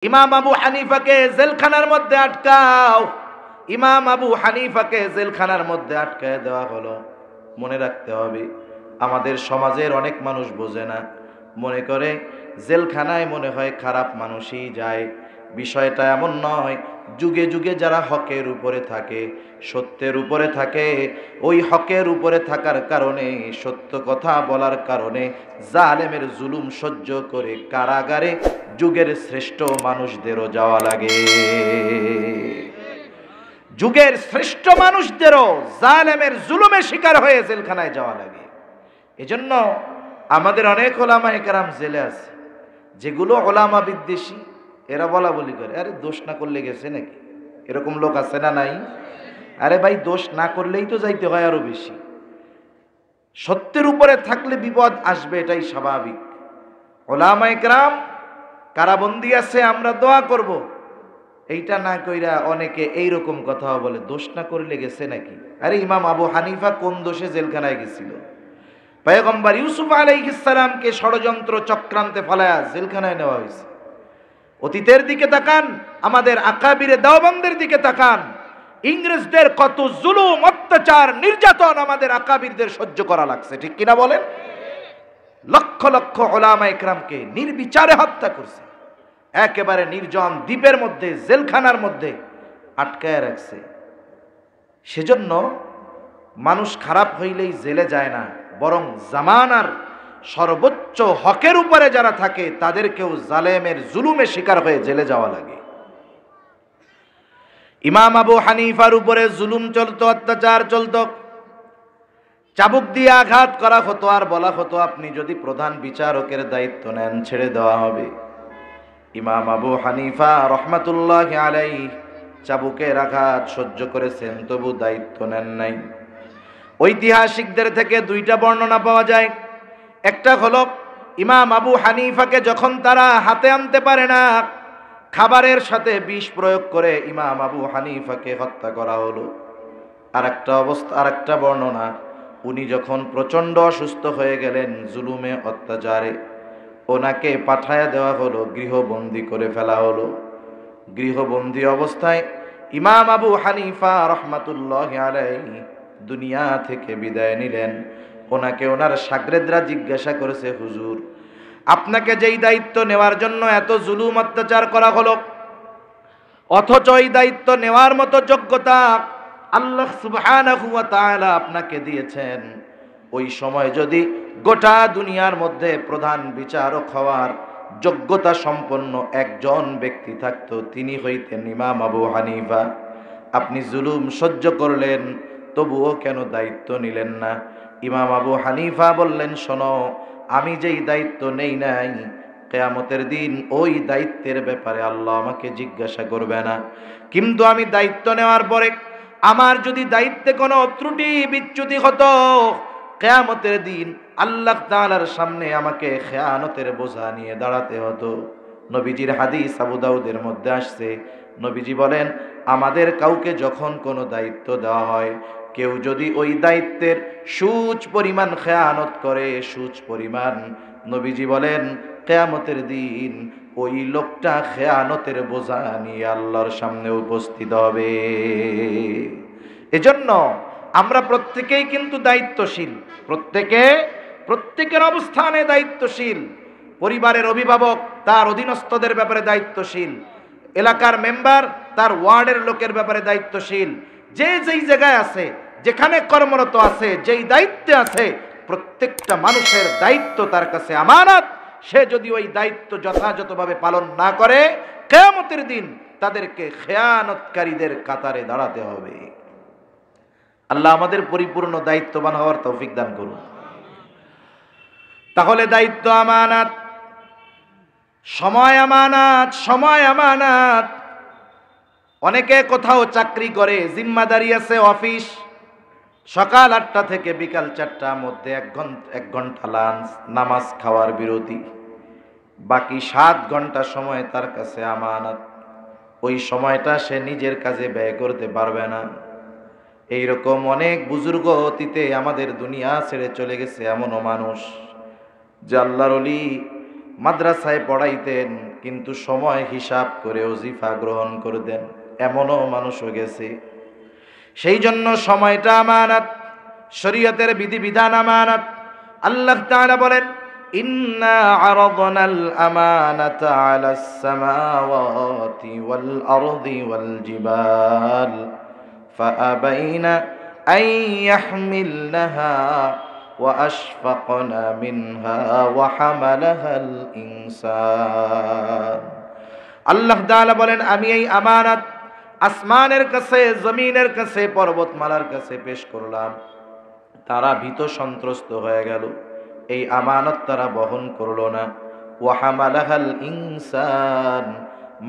ইমাম আবু হানিফাকে জেলখানার মধ্যে আটকাও। ইমাম আবু হানিফাকে জেলখানার মধ্যে আটকায় দেওয়া হলো। মনে রাখতে হবে, আমাদের সমাজের অনেক মানুষ বোঝে না, মনে করে জেলখানায় মনে হয় খারাপ মানুষই যায়। বিষয়টা এমন নয়। যুগে যুগে যারা হকের উপরে থাকে, সত্যের উপরে থাকে, ওই হকের উপরে থাকার কারণে, সত্য কথা বলার কারণে জালেমের জুলুম সহ্য করে কারাগারে যুগের শ্রেষ্ঠ মানুষদেরও যাওয়া লাগে। যুগের শ্রেষ্ঠ মানুষদেরও জালেমের জুলুমের শিকার হয়ে জেলখানায় যাওয়া লাগে। এজন্য আমাদের অনেক ওলামায়ে কেরাম জেলে আছে, যেগুলো ওলামা বিদ্বেষী, এরা বলা বলি করে, আরে দোষ না করলে গেছে নাকি? এরকম লোক আছে না নাই? আরে ভাই, দোষ না করলেই তো যাইতে হয় আরো বেশি। সত্যের উপরে থাকলে বিপদ আসবে, এটাই স্বাভাবিক। ওলামায়ে কেরাম কারাবন্দী আছে, আমরা দোয়া করব, এইটা না কইরা অনেকে এইরকম কথা বলে, দোষ না করলে গেছে নাকি? আরে ইমাম আবু হানিফা কোন দোষে জেলখানায় গেছিল? পয়গম্বর ইউসুফ আলাইহিস সালামকে ষড়যন্ত্র চক্রান্তে ফলায়া জেলখানায় নেওয়া হয়েছে। অতীতের দিকে তাকান, আমাদের আকাবিরে দেওবন্দের দিকে তাকান, ইংরেজদের কত জুলুম, অত্যাচার, নির্যাতন আমাদের আকাবিরদের সহ্য করা লাগছে, ঠিক কিনা বলেন? লক্ষ লক্ষ উলামায়ে কেরামকে নির্বিচারে হত্যা করছে, একেবারে নির্জন দ্বীপের মধ্যে, জেলখানার মধ্যে আটকায় রাখছে। সেজন্য মানুষ খারাপ হইলেই জেলে যায় না, বরং জামানার সর্বোচ্চ হকের উপরে যারা থাকে তাদেরকেও জালেমের জুলুমে শিকার হয়ে জেলে যাওয়া লাগে। ইমাম আবু হানিফার উপরে জুলুম চলতো, অত্যাচার চলতো, চাবুক দিয়ে আঘাত করা হতো, আর বলা হতো আপনি যদি প্রধান বিচারকের দায়িত্ব নেন ছেড়ে দেওয়া হবে। ইমাম আবু হানিফা রহমাতুল্লাহি আলাইহি চাবুকের আঘাত সহ্য করেছেন, তবু দায়িত্ব নেন নাই। ঐতিহাসিকদের থেকে দুইটা বর্ণনা পাওয়া যায়। একটা হলো, ইমাম আবু হানিফাকে যখন তারা হাতে আনতে পারে না, খাবারের সাথে বিষ প্রয়োগ করে ইমাম আবু হানিফাকে হত্যা করা হলো। আরেকটা বর্ণনা, উনি যখন প্রচণ্ড অসুস্থ হয়ে গেলেন জুলুমে অত্যাচারে, ওনাকে পাঠায়া দেওয়া হলো, গৃহবন্দী করে ফেলা হলো। গৃহবন্দী অবস্থায় ইমাম আবু হানিফা রহমাতুল্লাহি আলাইহি দুনিয়া থেকে বিদায় নিলেন। ওনাকে ওনার শাগরেদরা জিজ্ঞাসা করেছে, হুজুর, আপনাকে যেই দায়িত্ব নেওয়ার জন্য এত জুলুম অত্যাচার করা হলো, অথচ এই দায়িত্ব নেওয়ার মতো যোগ্যতা আল্লাহ সুবহানাহু ওয়া তাআলা আপনাকে দিয়েছেন, ওই সময় যদি গোটা দুনিয়ার মধ্যে প্রধান বিচারক হওয়ার যোগ্যতা সম্পন্ন একজন ব্যক্তি থাকতো, তিনি হইতেন ইমাম আবু হানিফা। আপনি জুলুম সহ্য করলেন, তবুও কেন দায়িত্ব নিলেন না? ইমাম আবু হানিফা বললেন, শোনো, আমি যেই দায়িত্ব নেই নাই, কিয়ামতের দিন ওই দায়িত্বের ব্যাপারে আল্লাহ আমাকে জিজ্ঞাসা করবে না, কিন্তু আমি দায়িত্ব নেওয়ার পরে আমার যদি দায়িত্বে কোনো ত্রুটি বিচ্যুতি হতো, কিয়ামতের দিন আল্লাহ তাআলার সামনে আমাকে খেয়ানতের বোঝা নিয়ে দাঁড়াতে হতো। নবীজির হাদিস আবু দাউদের মধ্যে আসছে, নবীজি বলেন, আমাদের কাউকে যখন কোনো দায়িত্ব দেওয়া হয়, কেউ যদি ওই দায়িত্বের সুচ পরিমাণ খেয়ানত করে, সুচ পরিমাণ, নবীজি বলেন কিয়ামতের দিন ওই লোকটা খেয়ানতের বোঝা নিয়ে আল্লাহর সামনে উপস্থিত হবে। এজন্য আমরা প্রত্যেকেই কিন্তু দায়িত্বশীল, প্রত্যেকের অবস্থানে দায়িত্বশীল। পরিবারের অভিভাবক তার অধীনস্থদের ব্যাপারে দায়িত্বশীল, এলাকার মেম্বার তার ওয়ার্ডের লোকের ব্যাপারে দায়িত্বশীল। যে যেই জায়গায় আছে, যেখানে কর্মরত আছে, যেই দায়িত্বে আছে, প্রত্যেকটা মানুষের দায়িত্ব তার কাছে আমানত। সে যদি ওই দায়িত্ব যথাযথভাবে পালন না করে, কিয়ামতের দিন তাদেরকে খেয়ানতকারীদের কাতারে দাঁড়াতে হবে। আল্লাহ আমাদের পরিপূর্ণ দায়িত্ববান হওয়ার তৌফিক দান করুন। তাহলে দায়িত্ব আমানত, সময় আমানত, সময় আমানত। অনেকে কোথাও চাকরি করে, জিম্মাদারি আছে, অফিস, সকাল 8টা থেকে বিকাল 4টার মধ্যে 1 ঘন্টা লাঞ্চ, নামাজ খাওয়ার বিরতি, বাকি 7 ঘন্টা সময় তার কাছে আমানত। ওই সময়টা সে নিজের কাজে ব্যয় করতে পারবে না। এইরকম অনেক বুজুর্গ অতীতে আমাদের দুনিয়া ছেড়ে চলে গেছে, এমনও মানুষ যে আল্লাহর ওলি মাদ্রাসায় পড়াইতেন, কিন্তু সময় হিসাব করে ওজিফা গ্রহণ করতেন, এমনও মানুষও গেছে। সেই জন্য সময়টা আমানত, শরীয়তের বিধিবিধান আমানত। আল্লাহ তাআলা বলেন, ইন্না আরাদনাল আমানাতা আলাস সামাওয়াতি ওয়াল আরদি ওয়াল জিবাল ফাআবাইনা আন ইয়াহমিলনাহা ওয়া আশফাকনা মিনহা ওয়া হামালাহাল ইনসান। আল্লাহ তাআলা বলেন, আমি এই আমানত আসমানের কাছে, জমিনের কাছে, পর্বতমালার কাছে পেশ করলাম। তারা ভীত সন্ত্রস্ত হয়ে গেল, এই আমানত তারা বহন করলো না। ওয়া হামালাহাল ইনসান,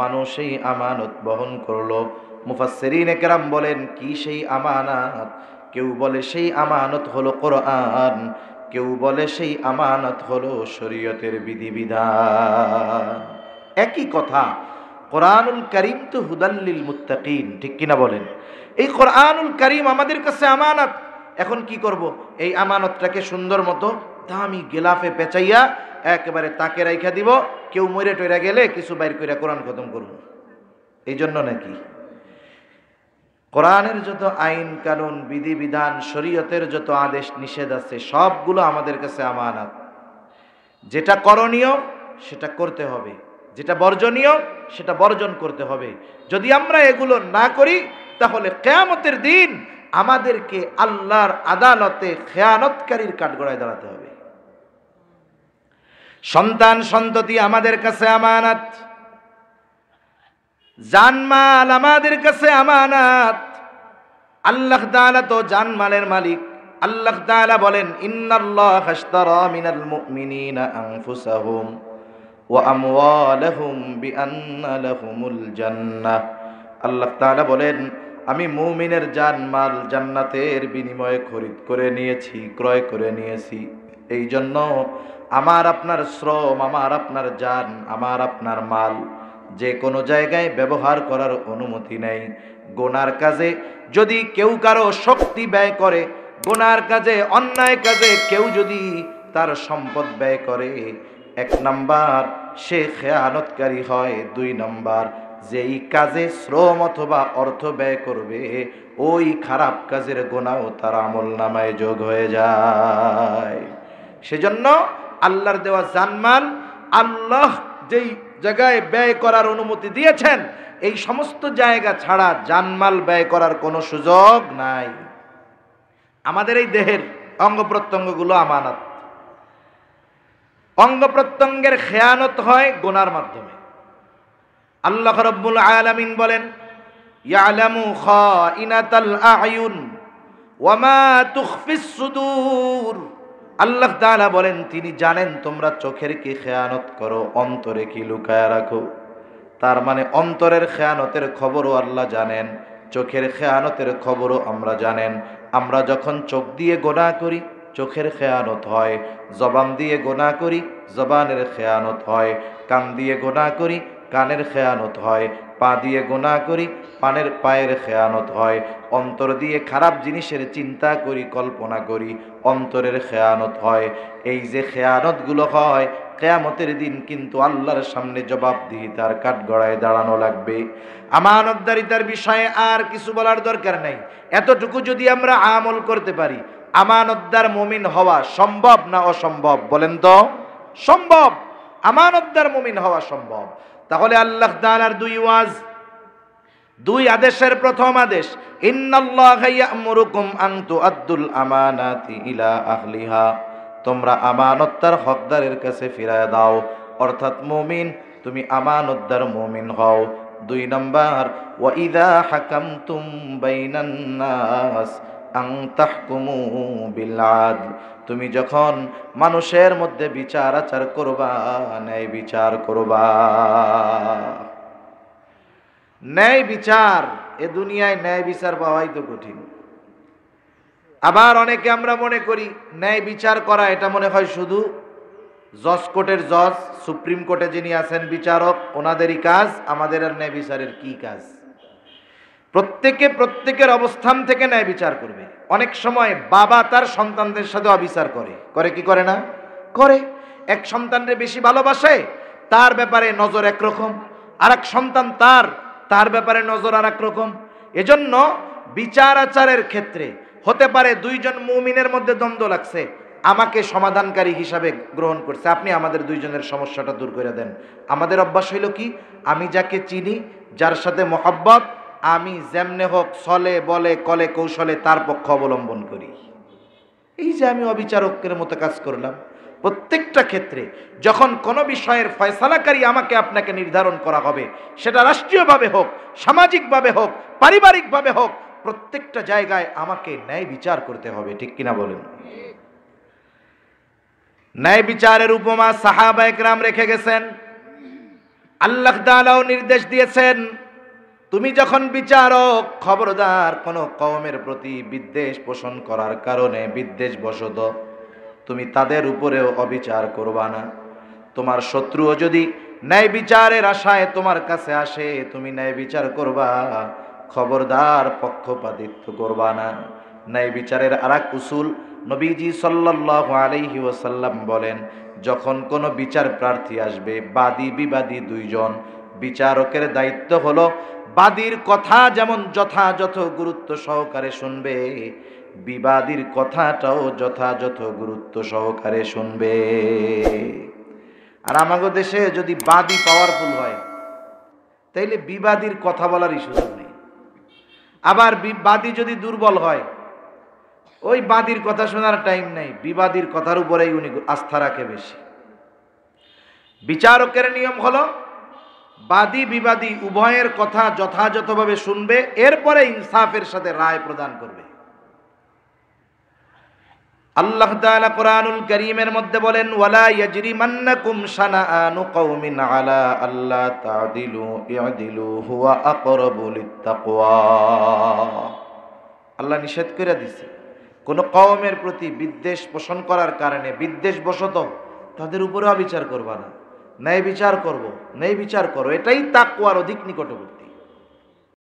মানুষ এই আমানত বহন করলো। মুফাসসিরিনে কেরাম বলেন, কি সেই আমানত? কেউ বলে সেই আমানত হলো কোরআন, কেউ বলে সেই আমানত হলো শরীয়তের বিধিবিধান। একই কথা। কোরআনুল কারীম তো হুদাল্লিল মুত্তাকিন, ঠিক কিনা বলেন? এই কোরআনুল কারীম আমাদের কাছে আমানত। এখন কি করব? এই আমানতটাকে সুন্দর মতো দামি গেলাফে পেঁচাইয়া একেবারে তাকে রাইখা দিব, কেউ মরে টইরা গেলে কিছু বাইর কইরা কোরআন খতম করব, এই জন্য নাকি? কোরআনের যত আইন কানুন বিধিবিধান, শরীয়তের যত আদেশ নিষেধ আছে, সবগুলো আমাদের কাছে আমানত। যেটা করণীয় সেটা করতে হবে, যেটা বর্জনীয় সেটা বর্জন করতে হবে। যদি আমরা এগুলো না করি, তাহলে কিয়ামতের দিন আমাদেরকে আল্লাহর আদালতে খেয়ানতকারীর কাঠগড়ায় দাঁড়াতে হবে। সন্তান সন্ততি আমাদের কাছে আমানত, জানমাল আমাদের কাছে আমানত। আল্লাহ তাআলা তো জানমালের মালিক। আল্লাহ তাআলা বলেন, ইন্নাল্লাহা আশতারা মিনাল মুমিনিনা আনফুসাহুম ওয়া আমওয়ালাহুম বিআন্না লাহুমুল জান্নাহ। আল্লাহ তাআলা বলেন, আমি মুমিনের জানমাল জান্নাতের বিনিময়ে খরিদ করে নিয়েছি, ক্রয় করে নিয়েছি। এই জন্য আমার আপনার শ্রম, আমার আপনার জান, আমার আপনার মাল যে কোনো জায়গায় ব্যবহার করার অনুমতি নেই। গুনার কাজে যদি কেউ কারো শক্তি ব্যয় করে, গুনার কাজে, অন্যায় কাজে কেউ যদি তার সম্পদ ব্যয় করে, 1 নাম্বার সে খেয়ানতকারী হয়। 2 নাম্বার, যেই কাজে শ্রম অথবা অর্থ ব্যয় করবে, ওই খারাপ কাজের গুনাহও তার আমলনামায় যোগ হয়ে যায়। সেজন্য আল্লাহর দেওয়া জানমাল, আল্লাহ যেই জায়গায় ব্যয় করার অনুমতি দিয়েছেন, এই সমস্ত জায়গা ছাড়া জানমাল ব্যয় করার কোনো সুযোগ নাই। আমাদের এই দেহের অঙ্গ প্রত্যঙ্গগুলো আমানত। অঙ্গ প্রত্যঙ্গের খেয়ানত হয় গুনার মাধ্যমে। আল্লাহ রাব্বুল আলামিন বলেন, ইয়ালামু খাইনাতাল আয়ুন ওয়া মা তুখফিস সুদূর। আল্লাহ তাআলা বলেন, তিনি জানেন তোমরা চোখের কি খেয়ানত করো, অন্তরে কি লুকায়া রাখো। তার মানে অন্তরের খেয়ানতের খবরও আল্লাহ জানেন, চোখের খেয়ানতের খবরও আমরা জানেন। আমরা যখন চোখ দিয়ে গুনাহ করি, চোখের খেয়ানত হয়। জবান দিয়ে গুনাহ করি, জবানের খেয়ানত হয়। কান দিয়ে গুনাহ করি, কানের খেয়ানত হয়। পা দিয়ে গুনাহ করি, পায়ের খেয়ানত হয়। অন্তর দিয়ে খারাপ জিনিসের চিন্তা করি, কল্পনা করি, অন্তরের খেয়ানত হয়। এই যে খেয়ানতগুলো হয়, কিয়ামতের দিন কিন্তু আল্লাহর সামনে জবাবদিহিতার কাঠগড়ায় দাঁড়ানো লাগবে। আমানতদারিতার বিষয়ে আর কিছু বলার দরকার নেই। এতটুকু যদি আমরা আমল করতে পারি, আমানতদার মুমিন হওয়া সম্ভব না অসম্ভব? বলেন তো। সম্ভব, আমানতদার মুমিন হওয়া সম্ভব। তাহলে আল্লাহ তাআলার 2 আদেশের প্রথম আদেশ, ইন্নাল্লাহা ইয়া'মুরুকুম আন তুআদ্দুল আমানাতি ইলা আহলিহা। তোমরা আমানতদার হকদারের কাছে ফিরায় দাও, অর্থাৎ মুমিন, তুমি আমানতদার মুমিন হও। 2 নাম্বার, ওয়া ইযা হাকামতুম বাইনান নাস আন তাহকুমু বিল আদল। তুমি যখন মানুষের মধ্যে বিচার আচার করবা, ন্যায় বিচার করবা। ন্যায় বিচার, এ দুনিয়ায় ন্যায় বিচার পাওয়াই তো কঠিন। আবার অনেকে আমরা মনে করি ন্যায় বিচার করা এটা মনে হয় শুধু জজ কোর্টের জজ, সুপ্রিম কোর্টে যিনি আছেন বিচারক, ওনাদেরই কাজ। আমাদের আর ন্যায় বিচারের কি কাজ? প্রত্যেকের অবস্থান থেকে ন্যায় বিচার করবে। অনেক সময় বাবা তার সন্তানদের সাথে অবিচার করে কি করে না? করে। এক সন্তানরে বেশি ভালোবাসে, তার ব্যাপারে নজর একরকম, আর এক সন্তান তার ব্যাপারে নজর আর এক রকম। এজন্য বিচার আচারের ক্ষেত্রে হতে পারে দুইজন মুমিনের মধ্যে দ্বন্দ্ব লাগছে, আমাকে সমাধানকারী হিসাবে গ্রহণ করছে, আপনি আমাদের দুইজনের সমস্যাটা দূর করে দেন। আমাদের অভ্যাস হইল কি, আমি যাকে চিনি, যার সাথে মহব্বত, আমি যেমনে হোক ছলে বলে কলে কৌশলে তার পক্ষ অবলম্বন করি। এই যে আমি অবিচারকের মতো কাজ করলাম। প্রত্যেকটা ক্ষেত্রে যখন কোনো বিষয়ের ফয়সালাকারী আমাকে আপনাকে নির্ধারণ করা হবে, সেটা রাষ্ট্রীয়ভাবে হোক, সামাজিকভাবে হোক, পারিবারিকভাবে হোক, প্রত্যেকটা জায়গায় আমাকে ন্যায় বিচার করতে হবে। ঠিক কিনা বলেন? ন্যায় বিচারের উপমা সাহাবায়ে কেরাম রেখে গেছেন। আল্লাহ তাআলাও নির্দেশ দিয়েছেন, তুমি যখন বিচারক, খবরদার কোনো কওমের প্রতি বিদ্বেষ পোষণ করার কারণে বিদ্বেষবশত তুমি তাদের উপরেও অবিচার করবা না। তোমার শত্রুও যদি ন্যায় বিচারের আশায় তোমার কাছে আসে, তুমি ন্যায় বিচার করবা, খবরদার পক্ষপাতিত্ব করবা না। ন্যায় বিচারের আরেক উসুল নবীজি সাল্লাল্লাহু আলাইহি ওয়াসাল্লাম বলেন, যখন কোনো বিচার প্রার্থী আসবে, বাদী বিবাদী দুইজন, বিচারকের দায়িত্ব হলো বাদীর কথা যেমন যথাযথ গুরুত্ব সহকারে শুনবে, বিবাদীর কথাটাও যথাযথ গুরুত্ব সহকারে শুনবে। আর আমাদের দেশে যদি বাদী পাওয়ারফুল হয়, তাইলে বিবাদীর কথা বলারই সুযোগ নেই। আবার বাদী যদি দুর্বল হয়, ওই বাদীর কথা শোনার টাইম নেই, বিবাদীর কথার উপরেই উনি আস্থা রাখে বেশি। বিচারকের নিয়ম হলো বাদী বিবাদী উভয়ের কথা যথাযথভাবে শুনবে, এরপরে ইনসাফের সাথে রায় প্রদান করবে। আল্লাহ তাআলা কোরআনুল কারীমের মধ্যে বলেন, ওয়ালা ইয়াজরিমান্নাকুম শানাআনু কওমিন আলা আল্লা তা'দিলু ই'দিলু হুয়া আকরাবু লিত্তাকওয়া। আল্লাহ নিষেধ করে দিয়েছে, কোন কওমের প্রতি বিদ্বেষ পোষণ করার কারণে বিদ্বেষবশত তাদের উপরে অবিচার করবা না, ন্যায় বিচার করব, ন্যায় বিচার করো, এটাই তাকওয়ার অধিক নিকটবর্তী।